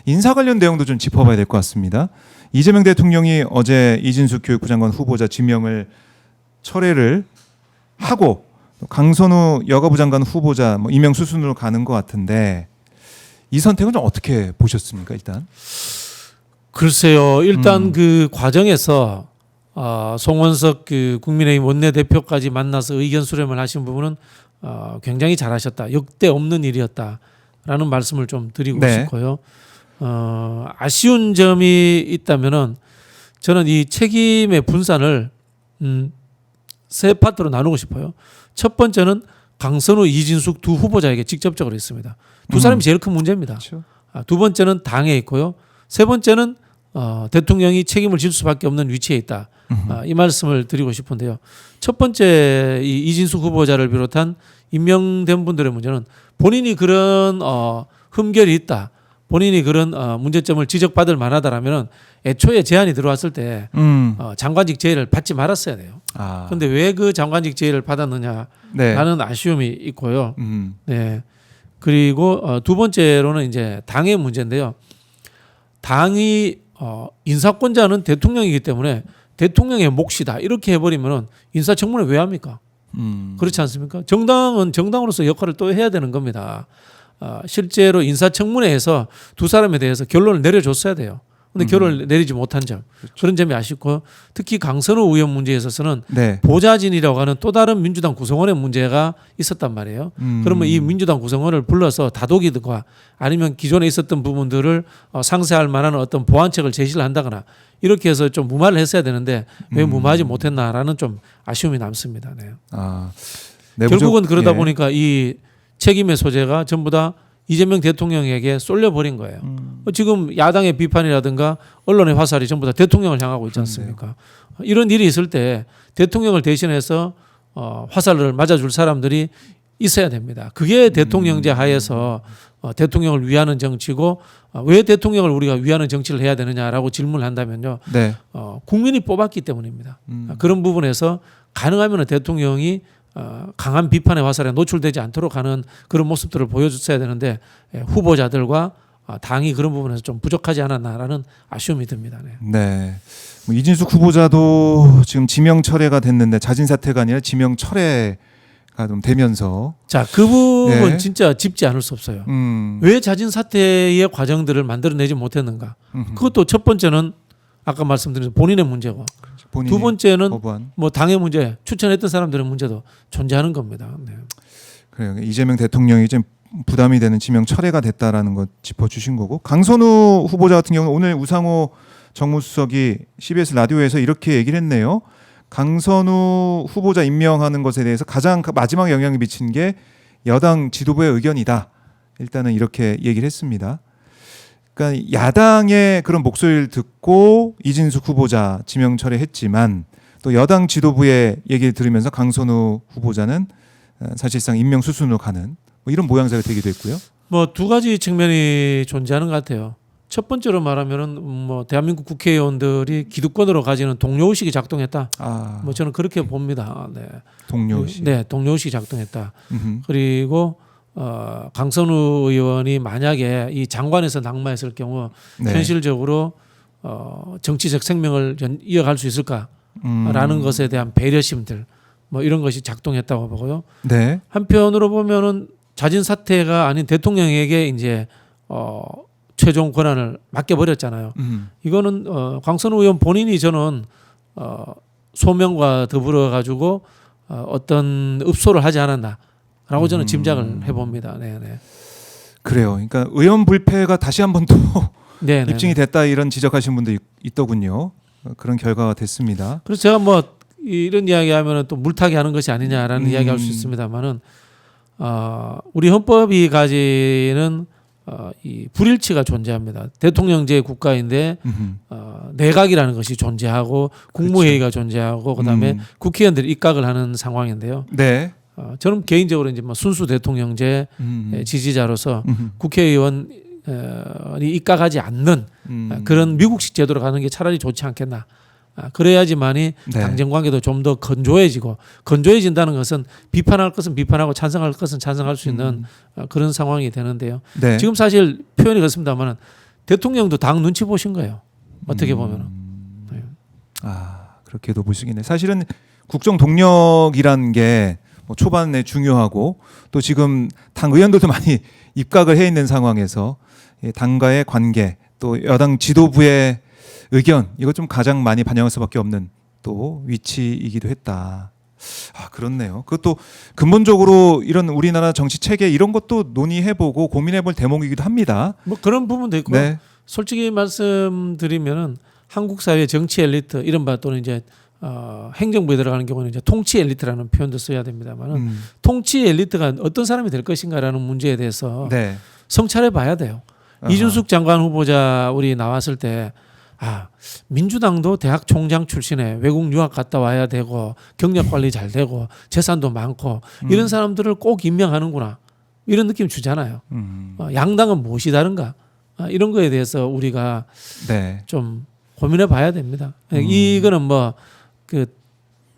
인사 관련 내용도 좀 짚어봐야 될 것 같습니다. 이재명 대통령이 어제 이진숙 교육부 장관 후보자 지명을 철회를 하고 강선우 여가부 장관 후보자 임명 수순으로 가는 것 같은데 이 선택은 좀 어떻게 보셨습니까? 일단 글쎄요. 일단 그 과정에서 송원석 그 국민의힘 원내대표까지 만나서 의견 수렴을 하신 부분은 굉장히 잘하셨다. 역대 없는 일이었다라는 말씀을 좀 드리고 네. 싶고요. 아쉬운 점이 있다면은 저는 이 책임의 분산을 세 파트로 나누고 싶어요. 첫 번째는 강선우, 이진숙 두 후보자에게 직접적으로 있습니다. 두 사람이 제일 큰 문제입니다. 그렇죠. 두 번째는 당에 있고요. 세 번째는 대통령이 책임을 질 수밖에 없는 위치에 있다. 이 말씀을 드리고 싶은데요. 첫 번째 이 이진숙 후보자를 비롯한 임명된 분들의 문제는 본인이 그런 흠결이 있다. 본인이 그런 문제점을 지적받을 만하다라면 애초에 제안이 들어왔을 때 장관직 제의를 받지 말았어야 돼요. 그런데 왜 그 장관직 제의를 받았느냐라는 네. 아쉬움이 있고요. 네. 그리고 두 번째로는 이제 당의 문제인데요. 당이 인사권자는 대통령이기 때문에 대통령의 몫이다 이렇게 해버리면은 인사청문회 왜 합니까? 그렇지 않습니까? 정당은 정당으로서 역할을 또 해야 되는 겁니다. 실제로 인사청문회에서 두 사람에 대해서 결론을 내려줬어야 돼요. 근데 결론을 내리지 못한 점 그런 점이 아쉽고 특히 강선우 의원 문제에 있어서는 네. 보좌진이라고 하는 또 다른 민주당 구성원의 문제가 있었단 말이에요. 그러면 이 민주당 구성원을 불러서 다독이든가 아니면 기존에 있었던 부분들을 상쇄할 만한 어떤 보완책을 제시를 한다거나 이렇게 해서 좀 무마를 했어야 되는데 왜 무마하지 못했나라는 좀 아쉬움이 남습니다. 네. 결국은 그러다 보니까 이 책임의 소재가 전부 다 이재명 대통령에게 쏠려버린 거예요. 지금 야당의 비판이라든가 언론의 화살이 전부 다 대통령을 향하고 있지 않습니까? 이런 일이 있을 때 대통령을 대신해서 화살을 맞아줄 사람들이 있어야 됩니다. 그게 대통령제 하에서 대통령을 위하는 정치고 왜 대통령을 우리가 위하는 정치를 해야 되느냐라고 질문을 한다면요. 네. 국민이 뽑았기 때문입니다. 그런 부분에서 가능하면 대통령이 강한 비판의 화살에 노출되지 않도록 하는 그런 모습들을 보여줬어야 되는데 후보자들과 당이 그런 부분에서 좀 부족하지 않았나라는 아쉬움이 듭니다. 네. 네. 이진숙 후보자도 지금 지명 철회가 됐는데 자진 사퇴가 아니라 지명 철회가 좀 되면서 자, 그 부분 네. 진짜 짚지 않을 수 없어요. 왜 자진 사퇴의 과정들을 만들어내지 못했는가? 그것도 첫 번째는 아까 말씀드린 본인의 문제고 두 번째는 거부한. 뭐 당의 문제, 추천했던 사람들의 문제도 존재하는 겁니다. 네. 그래요. 이재명 대통령이 좀 부담이 되는 지명 철회가 됐다라는 것 짚어주신 거고 강선우 후보자 같은 경우는 오늘 우상호 정무수석이 CBS 라디오에서 이렇게 얘기를 했네요. 강선우 후보자 임명하는 것에 대해서 가장 마지막 영향을 미친 게 여당 지도부의 의견이다. 일단은 이렇게 얘기를 했습니다. 그러니까 야당의 그런 목소리를 듣고 이진숙 후보자 지명 철회했지만 또 여당 지도부의 얘기를 들으면서 강선우 후보자는 사실상 임명 수순으로 가는 이런 모양새가 되기도 했고요. 뭐 두 가지 측면이 존재하는 것 같아요. 첫 번째로 말하면은 뭐 대한민국 국회의원들이 기득권으로 가지는 동료의식이 작동했다. 뭐 저는 그렇게 봅니다. 네. 동료의식. 네, 동료의식이 작동했다. 그리고 강선우 의원이 만약에 이 장관에서 낙마했을 경우 네. 현실적으로 정치적 생명을 이어갈 수 있을까라는 것에 대한 배려심들 뭐 이런 것이 작동했다고 보고요. 네. 한편으로 보면은 자진 사퇴가 아닌 대통령에게 이제 최종 권한을 맡겨버렸잖아요. 이거는 강선우 의원 본인이 저는 소명과 더불어 가지고 어떤 읍소를 하지 않았나라고 저는 짐작을 해봅니다. 네네. 그래요. 그러니까 의원 불패가 다시 한 번 또 네네. 입증이 됐다 이런 지적하신 분도 있더군요. 그런 결과가 됐습니다. 그래서 제가 뭐 이런 이야기하면은 또 물타기 하는 것이 아니냐라는 이야기할 수 있습니다만은 우리 헌법이 가지는 이 불일치가 존재합니다. 대통령제 국가인데 내각이라는 것이 존재하고 국무회의가 존재하고 그다음에 국회의원들이 입각을 하는 상황인데요. 네. 저는 개인적으로 이제 뭐 순수 대통령제 지지자로서 국회의원이 입각하지 않는 그런 미국식 제도로 가는 게 차라리 좋지 않겠나. 그래야지만이 네. 당정 관계도 좀 더 건조해지고 건조해진다는 것은 비판할 것은 비판하고 찬성할 것은 찬성할 수 있는 그런 상황이 되는데요. 네. 지금 사실 표현이 그렇습니다만 대통령도 당 눈치 보신 거예요. 어떻게 보면은. 네. 그렇게도 보시겠네. 사실은 국정 동력이란 게 뭐 초반에 중요하고 또 지금 당 의원들도 많이 입각을 해 있는 상황에서 당과의 관계 또 여당 지도부의 의견 이거 좀 가장 많이 반영할 수밖에 없는 또 위치이기도 했다. 그렇네요. 그것도 근본적으로 이런 우리나라 정치 체계 이런 것도 논의해보고 고민해볼 대목이기도 합니다. 뭐 그런 부분도 있고 네. 솔직히 말씀드리면은 한국 사회 정치 엘리트 이른바 또는 이제 행정부에 들어가는 경우는 이제 통치 엘리트라는 표현도 써야 됩니다만은 통치 엘리트가 어떤 사람이 될 것인가라는 문제에 대해서 네. 성찰해 봐야 돼요. 이준숙 장관 후보자 우리 나왔을 때 민주당도 대학 총장 출신에 외국 유학 갔다 와야 되고 경력 관리 잘 되고 재산도 많고 이런 사람들을 꼭 임명하는구나 이런 느낌 주잖아요. 양당은 무엇이 다른가 이런 거에 대해서 우리가 네. 좀 고민해 봐야 됩니다. 이거는 뭐 그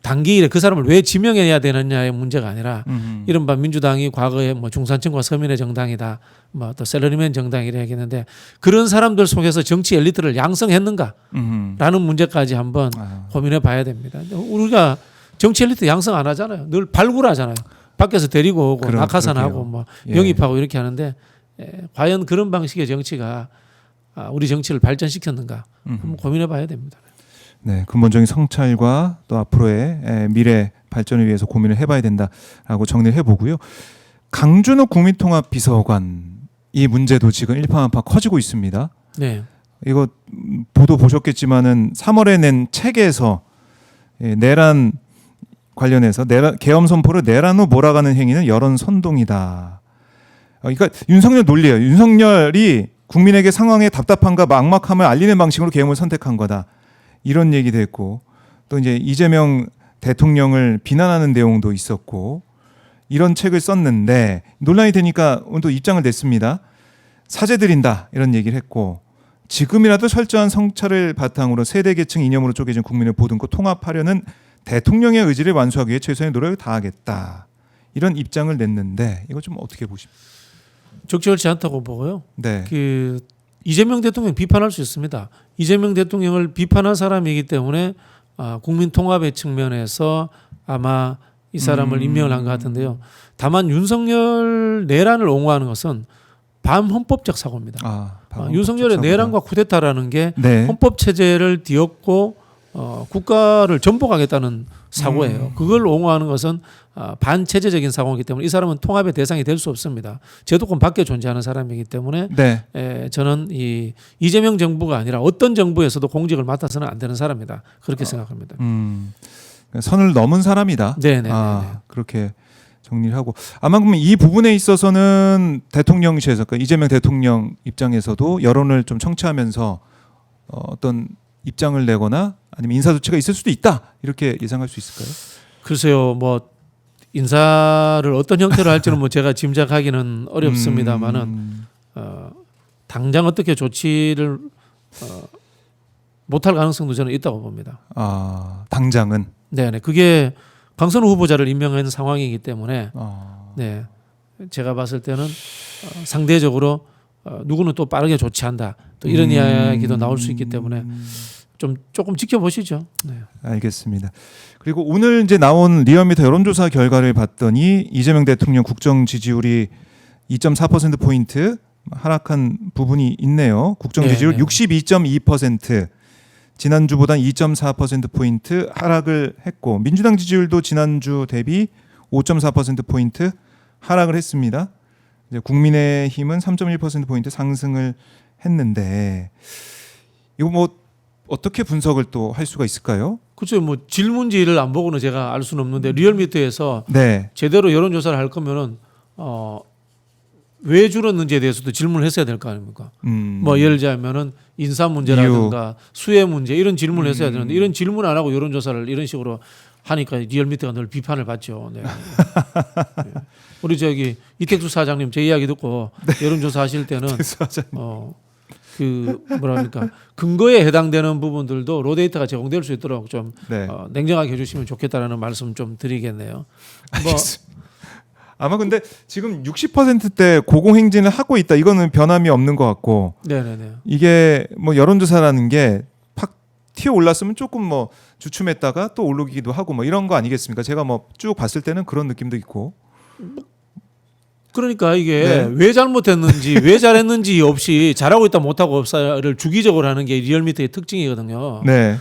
단기일에 그 사람을 왜 지명해야 되느냐의 문제가 아니라 이른바 민주당이 과거에 뭐 중산층과 서민의 정당이다, 뭐 또 셀러리맨 정당이라 얘기했는데 그런 사람들 속에서 정치 엘리트를 양성했는가라는 문제까지 한번 고민해 봐야 됩니다. 우리가 정치 엘리트 양성 안 하잖아요. 늘 발굴하잖아요. 밖에서 데리고 오고 낙하산하고 뭐 영입하고 이렇게 하는데 과연 그런 방식의 정치가 우리 정치를 발전시켰는가 한번 고민해 봐야 됩니다. 네, 근본적인 성찰과 또 앞으로의 미래 발전을 위해서 고민을 해봐야 된다라고 정리를 해보고요. 강준욱 국민통합비서관 이 문제도 지금 일파만파 커지고 있습니다. 네. 이거 보도 보셨겠지만은 3월에 낸 책에서 내란 관련해서 계엄 선포를 내란 후 몰아가는 행위는 여론 선동이다. 그러니까 윤석열 논리예요. 윤석열이 국민에게 상황의 답답함과 막막함을 알리는 방식으로 계엄을 선택한 거다. 이런 얘기도 했고 또 이제 이재명 대통령을 비난하는 내용도 있었고 이런 책을 썼는데 논란이 되니까 오늘도 입장을 냈습니다. 사죄드린다 이런 얘기를 했고 지금이라도 철저한 성찰을 바탕으로 세대 계층 이념으로 쪼개진 국민을 보듬고 통합하려는 대통령의 의지를 완수하기 위해 최선의 노력을 다하겠다. 이런 입장을 냈는데 이거 좀 어떻게 보십니까? 적절치 않다고 보고요. 네. 그 이재명 대통령 비판할 수 있습니다. 이재명 대통령을 비판한 사람이기 때문에 국민 통합의 측면에서 아마 이 사람을 임명을 한 것 같은데요. 다만 윤석열 내란을 옹호하는 것은 반헌법적 사고입니다. 윤석열의 내란과 쿠데타라는 게 네. 헌법 체제를 뒤엎고 국가를 전복하겠다는 사고예요. 그걸 옹호하는 것은 반체제적인 사고이기 때문에 이 사람은 통합의 대상이 될 수 없습니다. 제도권 밖에 존재하는 사람이기 때문에 네. 저는 이 이재명 정부가 아니라 어떤 정부에서도 공직을 맡아서는 안 되는 사람이다. 그렇게 생각합니다. 선을 넘은 사람이다. 네네. 그렇게 정리를 하고 아마 그러면 이 부분에 있어서는 대통령실에서 그러니까 이재명 대통령 입장에서도 여론을 좀 청취하면서 어떤 입장을 내거나 아니면 인사 조치가 있을 수도 있다 이렇게 예상할 수 있을까요? 글쎄요, 뭐 인사를 어떤 형태로 할지는 뭐 제가 짐작하기는 어렵습니다만은 당장 어떻게 조치를 못할 가능성도 저는 있다고 봅니다. 당장은. 네네, 그게 강선우 후보자를 임명한 상황이기 때문에 네, 제가 봤을 때는 상대적으로 누구는 또 빠르게 조치한다. 또 이런 이야기도 나올 수 있기 때문에 조금 지켜보시죠. 네. 알겠습니다. 그리고 오늘 이제 나온 리얼미터 여론조사 결과를 봤더니 이재명 대통령 국정 지지율이 2.4% 포인트 하락한 부분이 있네요. 국정 지지율 62.2%. 지난주보다 2.4% 포인트 하락을 했고 민주당 지지율도 지난주 대비 5.4% 포인트 하락을 했습니다. 이제 국민의힘은 3.1% 포인트 상승을 했는데 이거 뭐 어떻게 분석을 또 할 수가 있을까요? 그렇죠. 뭐 질문지를 안 보고는 제가 알 수는 없는데 리얼미터에서 네. 제대로 여론조사를 할 거면은 왜 줄었는지에 대해서도 질문을 했어야 될 거 아닙니까? 뭐 예를 들자면은 인사 문제라든가 수혜 문제 이런 질문을 했어야 되는데 이런 질문 안 하고 여론조사를 이런 식으로 하니까 리얼미터가 늘 비판을 받죠. 네. 네. 우리 저기 이택수 사장님 제 이야기 듣고 여론조사 하실 때는 그 뭐랄까 근거에 해당되는 부분들도 로데이터가 제공될 수 있도록 좀 냉정하게 해주시면 좋겠다라는 말씀 좀 드리겠네요. 뭐 아마 근데 지금 60%대 고공행진을 하고 있다. 이거는 변함이 없는 것 같고 네네네. 이게 뭐 여론조사라는 게 팍 튀어 올랐으면 조금 뭐 주춤했다가 또 오르기도 하고 뭐 이런 거 아니겠습니까? 제가 뭐 쭉 봤을 때는 그런 느낌도 있고. 그러니까 이게 네. 왜 잘못했는지 왜 잘했는지 없이 잘하고 있다 못하고 없다를 주기적으로 하는 게 리얼미터의 특징이거든요. 네,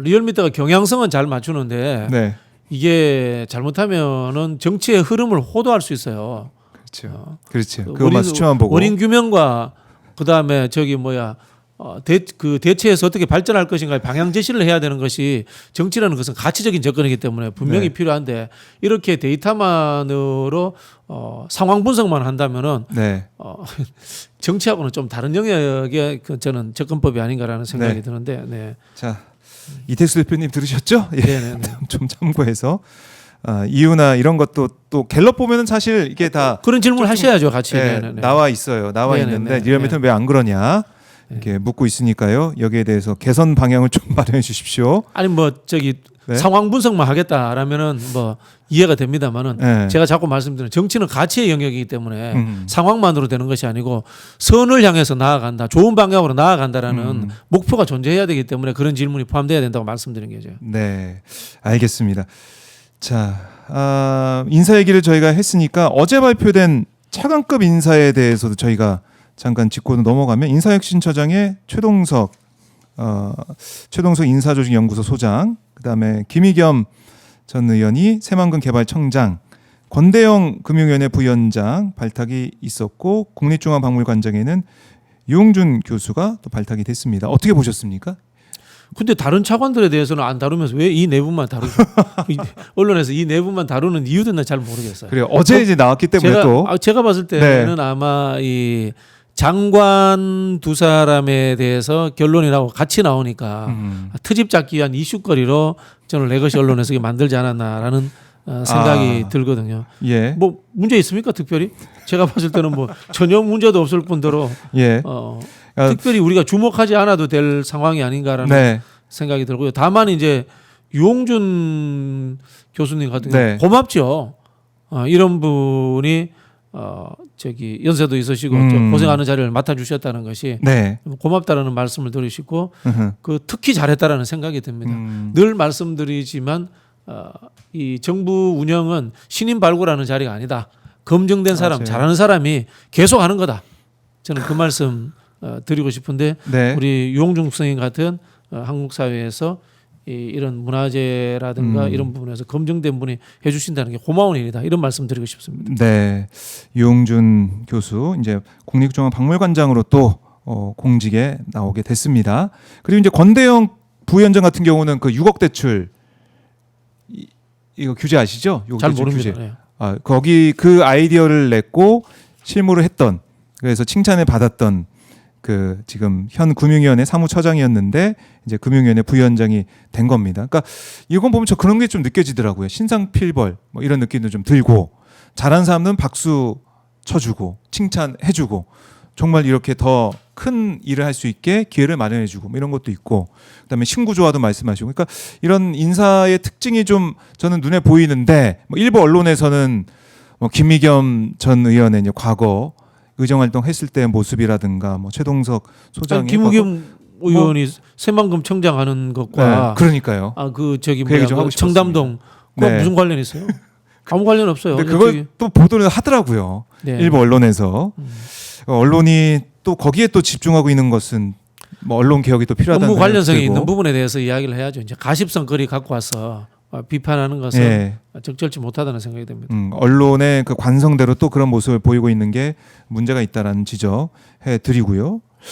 리얼미터가 경향성은 잘 맞추는데 네, 이게 잘못하면은 정치의 흐름을 호도할 수 있어요. 그렇죠, 그렇죠. 그 그것만 수치만 보고. 원인 규명과 그다음에 저기 뭐야 그 대체에서 어떻게 발전할 것인가의 방향 제시를 해야 되는 것이 정치라는 것은 가치적인 접근이기 때문에 분명히 네. 필요한데 이렇게 데이터만으로 상황 분석만 한다면은 네, 정치하고는 좀 다른 영역의 그 저는 접근법이 아닌가라는 생각이 네. 드는데 네. 자 이택수 대표님 들으셨죠? 예. 네네네. 좀 참고해서 이유나 이런 것도 또 갤럽 보면은 사실 이게 다 그런 질문을 하셔야죠 같이. 예, 네네네. 나와 있어요. 나와 네네네. 있는데 리얼미터는 왜 안 그러냐 이렇게 묻고 있으니까요. 여기에 대해서 개선 방향을 좀 마련해 주십시오. 아니 뭐 저기 네. 상황 분석만 하겠다라면은 뭐 이해가 됩니다만은 네. 제가 자꾸 말씀드리는 정치는 가치의 영역이기 때문에 상황만으로 되는 것이 아니고 선을 향해서 나아간다, 좋은 방향으로 나아간다라는 목표가 존재해야 되기 때문에 그런 질문이 포함돼야 된다고 말씀드린 거죠. 네, 알겠습니다. 자, 인사 얘기를 저희가 했으니까 어제 발표된 차관급 인사에 대해서도 저희가 잠깐 짚고 넘어가면 인사혁신처장의 최동석 인사조직연구소 소장, 그다음에 김의겸 전 의원이 새만금 개발청장, 권대영 금융위원회 부위원장 발탁이 있었고 국립중앙박물관장에는 유홍준 교수가 또 발탁이 됐습니다. 어떻게 보셨습니까? 근데 다른 차관들에 대해서는 안 다루면서 왜 이 내부만 다루고 언론에서 이 내부만 다루는 이유도 난 잘 모르겠어요. 그래요. 어제 이제 나왔기 때문에 또 제가 봤을 때는 아마 이 장관 두 사람에 대해서 결론이 나고 같이 나오니까 트집 잡기 위한 이슈거리로 저는 레거시 언론에서 이게 만들지 않았나라는 생각이 들거든요. 예. 뭐 문제 있습니까 특별히? 제가 봤을 때는 뭐 전혀 문제도 없을 뿐더러 예. 특별히 우리가 주목하지 않아도 될 상황이 아닌가라는 네. 생각이 들고요. 다만 이제 유홍준 교수님 같은 경우 네. 고맙죠. 이런 분이 저기 연세도 있으시고 고생하는 자리를 맡아주셨다는 것이 네. 고맙다라는 말씀을 드리시고 그 특히 잘했다라는 생각이 듭니다. 늘 말씀드리지만 이 정부 운영은 신임 발굴하는 자리가 아니다. 검증된 사람, 맞아요. 잘하는 사람이 계속하는 거다. 저는 그 말씀 드리고 싶은데 네. 우리 유홍준 선생님 같은 한국 사회에서 이런 문화재라든가 이런 부분에서 검증된 분이 해주신다는 게 고마운 일이다. 이런 말씀 드리고 싶습니다. 네. 유홍준 교수 이제 국립중앙박물관장으로 또 공직에 나오게 됐습니다. 그리고 이제 권대영 부위원장 같은 경우는 그 6억 대출 이거 규제 아시죠? 6억 잘 대출 모릅니다. 규제. 네. 거기 그 아이디어를 냈고 실무를 했던, 그래서 칭찬을 받았던 그 지금 현 금융위원회 사무처장이었는데 이제 금융위원회 부위원장이 된 겁니다. 그러니까 이건 보면 저 그런 게 좀 느껴지더라고요. 신상필벌 뭐 이런 느낌도 좀 들고, 잘한 사람은 박수 쳐주고 칭찬해주고 정말 이렇게 더 큰 일을 할 수 있게 기회를 마련해주고 뭐 이런 것도 있고, 그다음에 신구조화도 말씀하시고, 그러니까 이런 인사의 특징이 좀 저는 눈에 보이는데, 뭐 일부 언론에서는 뭐 김의겸 전 의원의 이제 과거 의정활동 했을 때의 모습이라든가 뭐 최동석 소장의 김우겸 의원이 새만금 청장하는 것과 네, 그러니까요. 그 저기 그 얘기 뭐야 좀 그 하고 청담동 그거 네. 무슨 관련 있어요? 아무 관련 없어요. 근데 그걸 또 보도를 하더라고요. 네. 일부 언론에서. 언론이 또 거기에 또 집중하고 있는 것은 뭐 언론 개혁이 또 필요하다는 업무 관련성이 생각이 들고. 있는 부분에 대해서 이야기를 해야죠. 이제 가십성거리 갖고 와서 비판하는 것은 예. 적절치 못하다는 생각이 듭니다. 언론의 그 관성대로 또 그런 모습을 보이고 있는 게 문제가 있다라는 지적해 드리고요.